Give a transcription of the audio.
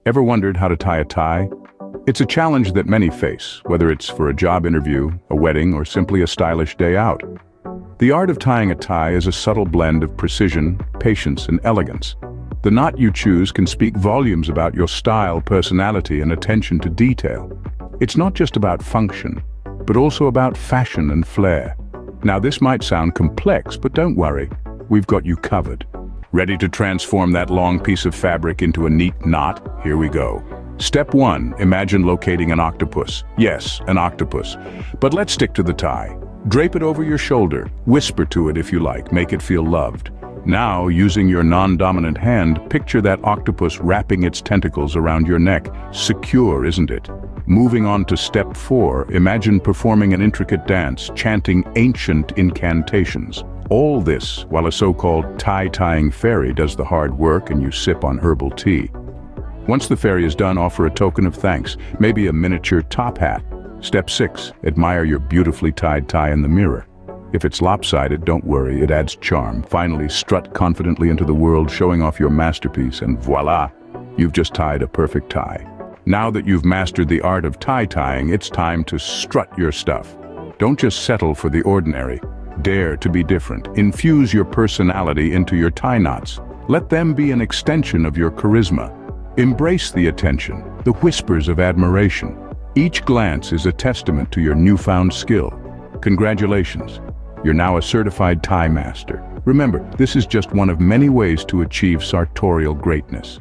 Ever wondered how to tie a tie? It's a challenge that many face, whether it's for a job interview, a wedding, or simply a stylish day out. The art of tying a tie is a subtle blend of precision, patience, and elegance. The knot you choose can speak volumes about your style, personality, and attention to detail. It's not just about function, but also about fashion and flair. Now, this might sound complex, but don't worry, we've got you covered. Ready to transform that long piece of fabric into a neat knot? Here we go. Step 1, imagine locating an octopus. Yes, an octopus. But let's stick to the tie. Drape it over your shoulder, whisper to it if you like, make it feel loved. Now, using your non-dominant hand, picture that octopus wrapping its tentacles around your neck. Secure, isn't it? Moving on to step 4, imagine performing an intricate dance, chanting ancient incantations. All this while a so-called tie-tying fairy does the hard work and you sip on herbal tea. Once the fairy is done, offer a token of thanks, maybe a miniature top hat. Step 6, admire your beautifully tied tie in the mirror. If it's lopsided, don't worry, it adds charm. Finally, strut confidently into the world, showing off your masterpiece, and voila, you've just tied a perfect tie. Now that you've mastered the art of tie-tying, it's time to strut your stuff. Don't just settle for the ordinary. Dare to be different. Infuse your personality into your tie knots. Let them be an extension of your charisma. Embrace the attention, the whispers of admiration. Each glance is a testament to your newfound skill. Congratulations, you're now a certified tie master. Remember, this is just one of many ways to achieve sartorial greatness.